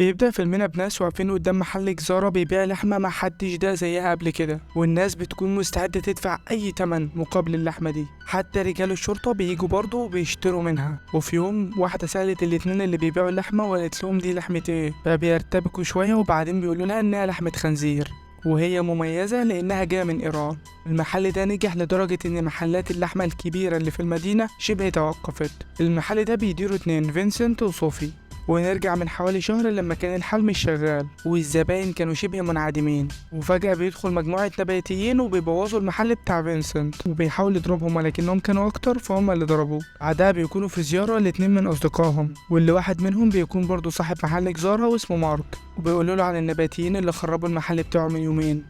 بيبدأ فيلمنا بناس واقفين قدام محل جزارة بيبيع لحمة محدش داق زيها قبل كده، والناس بتكون مستعدة تدفع أي تمن مقابل اللحمة دي. حتى رجال الشرطة بييجوا برضه وبيشتروا منها. وفي يوم واحدة سألت الاتنين اللي بيبيعوا اللحمة وقالت لهم دي لحمة ايه، فبيرتبكوا شوية وبعدين بيقولوا لها إنها لحمة خنزير وهي مميزة لأنها جاية من إيران. المحل ده نجح لدرجة إن محلات اللحمة الكبيرة اللي في المدينة شبه توقفت. المحل ده بيديروا اتنين، فينسنت وصوفي. ونرجع من حوالي شهر لما كان الحال مش شغال والزباين كانوا شبه منعدمين، وفجأة بيدخل مجموعة نباتيين وبيبوظوا المحل بتاع فينسنت وبيحاول يضربهم، ولكنهم كانوا أكتر فهم اللي ضربوه. بعدها بيكونوا في زيارة لاتنين من أصدقائهم، واللي واحد منهم بيكون برضه صاحب محل جزارة واسمه مارك، وبيقولوا له عن النباتيين اللي خربوا المحل بتاعه من يومين.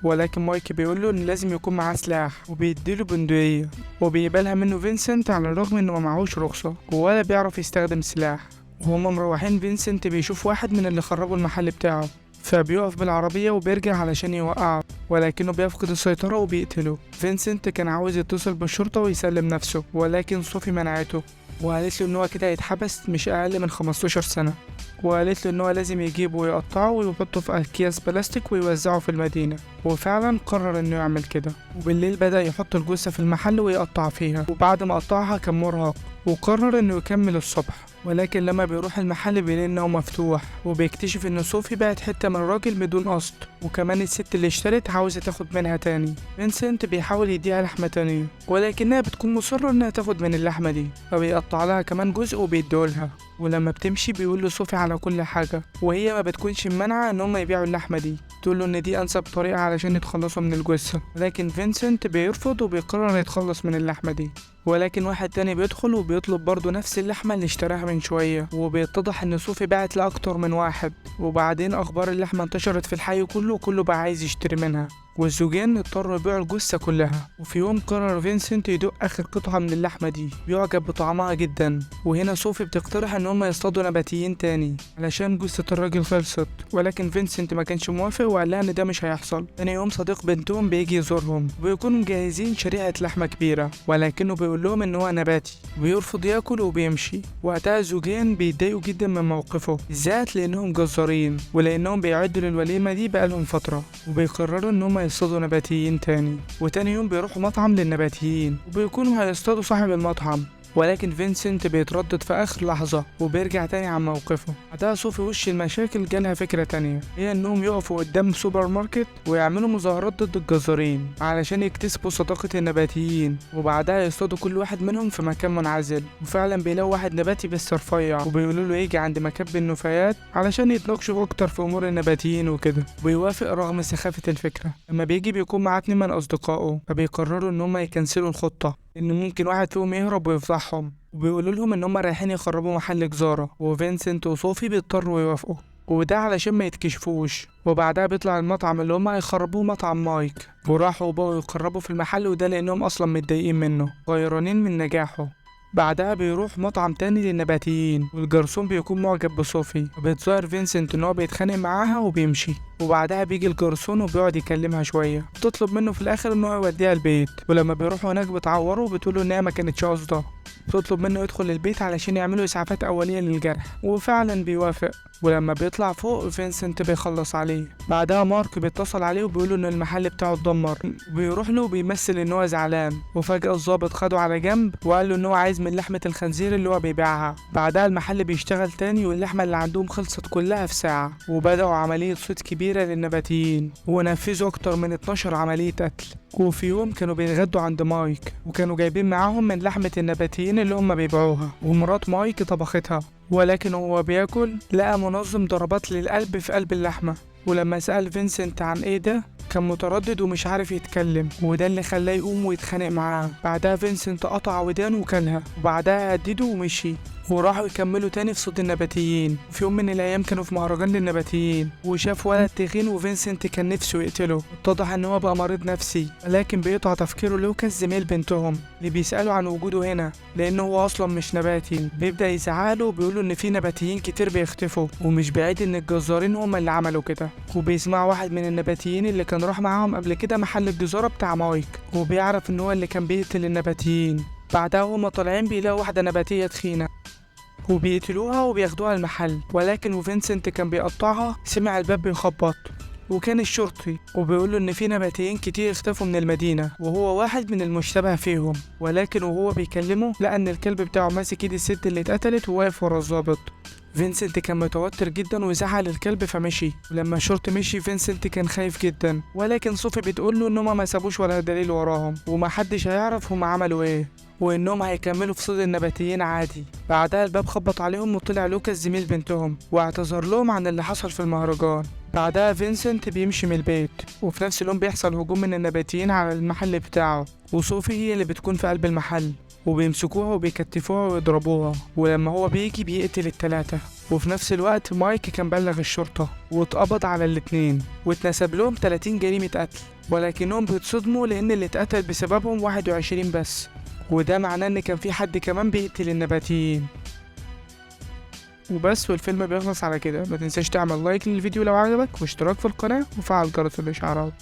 ولكن مايك بيقول له ان لازم يكون معاه سلاح وبيديله بندقية، وبيقبلها منه فينسنت على الرغم انه معهوش رخصة ولا بيعرف يستخدم سلاح. وهما مروحين فينسنت بيشوف واحد من اللي خربوا المحل بتاعه، فبيقف بالعربية وبيرجع علشان يوقعه، ولكنه بيفقد السيطرة وبيقتله. فينسنت كان عاوز يتصل بالشرطة ويسلم نفسه، ولكن صوفي منعته وقالت له ان هو كده هيتحبس مش اقل من 15 سنة، وقالت له ان هو لازم يجيبه ويقطعه ويحطه في اكياس بلاستيك ويوزعه في المدينة. وفعلا قرر انه يعمل كده، وبالليل بدأ يحط الجثة في المحل ويقطع فيها، وبعد ما قطعها كان مرهق وقرر انه يكمل الصبح. ولكن لما بيروح المحل بيلاقي انه مفتوح، وبيكتشف ان صوفي باعت حتة من الراجل بدون قصد، وكمان الست اللي اشترت عاوزة تاخد منها تاني. فينسنت بيحاول يديها لحمة تانية ولكنها بتكون مصرة انها تاخد من اللحمة دي، فبيقطع لها كمان جزء وبيديهولها. ولما بتمشي بيقول له صوفي على كل حاجة، وهي ما بتكونش ممانعة ان هم يبيعوا اللحمة دي، تقول له ان دي انسب طريقة علشان يتخلصوا من الجثة. لكن فينسنت بيرفض وبيقرر يتخلص من اللحمة دي. ولكن واحد تاني بيدخل وبيطلب برضه نفس اللحمة اللي اشتراها من شوية، وبيتضح ان صوفي باعت لأكتر من واحد. وبعدين اخبار اللحمة انتشرت في الحي كله وكله بقى عايز يشتري منها، والزوجين اضطروا يبيعوا الجثة كلها. وفي يوم قرر فينسنت يدوق اخر قطعة من اللحمة دي، بيعجب بطعمها جدا. وهنا صوفي بتقترح ان هم يصطادوا نباتيين تاني علشان جثة الراجل خلصت، ولكن فينسنت ما كانش موافق وقال لها ان ده مش هيحصل. تاني يوم صديق بنتهم بيجي يزورهم، وبيكونوا مجهزين شريحة لحمة كبيرة، ولكنه بيقول لهم ان هو نباتي وبيرفض ياكل وبيمشي. وقتها الزوجين بيتضايقوا جدا من موقفه، بالذات لانهم جزارين ولانهم بيعدوا للوليمة دي بقالهم فترة، وبيقرروا ان هم يصطادوا نباتيين تاني. وتاني يوم بيروحوا مطعم للنباتيين وبيكونوا هيصطادوا صاحب المطعم، ولكن فينسنت بيتردد في اخر لحظة وبيرجع تاني عن موقفه. بعدها صوفي وش المشاكل جالها فكرة تانية، هي انهم يقفوا قدام سوبر ماركت ويعملوا مظاهرات ضد الجزارين علشان يكتسبوا صداقة النباتيين، وبعدها يصطادوا كل واحد منهم في مكان منعزل. وفعلا بيلاقوا واحد نباتي بس رفيع، وبيقولوا له يجي عند مكب النفايات علشان يتناقشوا اكتر في امور النباتيين وكده، ويوافق رغم سخافة الفكرة. لما بيجي بيكون معاه 2 من اصدقائه، فبيقرروا ان هم يكنسلوا الخطة ان ممكن واحد فيهم يهرب ويفضحهم، وبيقولوا لهم ان هم رايحين يخربوا محل جزارة، وفينسنت وصوفي بيضطروا يوافقوا، وده علشان ما يتكشفوش. وبعدها بيطلع المطعم اللي هم هيخربوه مطعم مايك، وراحوا وبقوا يقربوا في المحل، وده لانهم اصلا متضايقين منه غيرانين من نجاحه. بعدها بيروح مطعم تاني للنباتيين، والجرسون بيكون معجب بصوفي، وبيتظاهر فينسنت ان هو بيتخانق معاها وبيمشي. وبعدها بيجي الجرسون وبيقعد يكلمها شويه، بتطلب منه في الاخر ان هو يوديها البيت، ولما بيروحوا هناك بتعوره وبتقوله ان هي ما كانتش قصده. بتطلب منه يدخل البيت علشان يعملوا اسعافات اوليه للجرح، وفعلا بيوافق. ولما بيطلع فوق فينسنت بيخلص عليه. بعدها مارك بيتصل عليه وبيقوله ان المحل بتاعه اتدمر، وبيروح له وبيمثل ان هو زعلان. وفجأة الضابط خده على جنب وقال له ان هو عايز من لحمة الخنزير اللي هو بيبيعها. بعدها المحل بيشتغل تاني واللحمة اللي عندهم خلصت كلها في ساعة، وبدأوا عملية صيد كبيرة للنباتيين، ونفذوا اكتر من 12 عملية قتل. وفي يوم كانوا بيتغدوا عند مايك، وكانوا جايبين معاهم من لحمة النباتيين اللي هم بيبيعوها، ومرات مايك طبختها. ولكن هو بياكل لقى منظم ضربات للقلب في قلب اللحمة. ولما سأل فينسنت عن ايه ده كان متردد ومش عارف يتكلم، وده اللي خلاه يقوم ويتخانق معاه. بعدها فينسنت قطع ودانه وكلها، وبعدها هدده ومشي. وراحوا يكملوا تاني في صيد النباتيين. في يوم من الايام كانوا في مهرجان للنباتيين، وشاف ولد تخين وفينسنت كان نفسه يقتله. اتضح ان هو بقى مريض نفسي، لكن بيقطع تفكيره لوكاس زميل بنتهم اللي بيسأله عن وجوده هنا لانه هو اصلا مش نباتي. بيبدأ يزعله وبيقوله ان في نباتيين كتير بيختفوا، ومش بعيد ان الجزارين هم اللي عملوا كده. وبيسمع واحد من النباتيين اللي كان راح معاهم قبل كده محل الجزارة بتاع مايك، وبيعرف ان هو اللي كان بيقتل النباتيين. بعدها هما طالعين بيلاقوا واحدة نباتية تخينة وبيقتلوها وبياخدوها المحل، ولكن وفينسنت كان بيقطعها سمع الباب بيخبط، وكان الشرطي وبيقول له ان في نباتيين كتير اختفوا من المدينة وهو واحد من المشتبه فيهم، ولكن وهو بيكلمه لقى ان الكلب بتاعه ماسك ايد الست اللي اتقتلت وواقف ورا الظابط. فينسنت كان متوتر جدا وزعل الكلب فمشي، ولما الشرطي مشي فينسنت كان خايف جدا، ولكن صوفي بتقول له ان هما ما سابوش ولا دليل وراهم ومحدش هيعرف هما عملوا ايه، وانهم هيكملوا في صيد النباتيين عادي. بعدها الباب خبط عليهم وطلع لوكاس زميل بنتهم واعتذر لهم عن اللي حصل في المهرجان. بعدها فينسنت بيمشي من البيت، وفي نفس اليوم بيحصل هجوم من النباتيين على المحل بتاعه، وصوفي هي اللي بتكون في قلب المحل، وبيمسكوها وبيكتفوها ويضربوها، ولما هو بيجي بيقتل التلاتة. وفي نفس الوقت مايك كان بلغ الشرطة واتقبض على الاتنين واتنسب لهم 30 جريمة قتل، ولكنهم بيتصدموا لأن اللي اتقتل بسببهم 21 بس، وده معناه ان كان في حد كمان بيقتل النباتيين. وبس، والفيلم بيخلص على كده. ما تنساش تعمل لايك للفيديو لو عجبك، واشتراك في القناة وفعل جرس الإشعارات.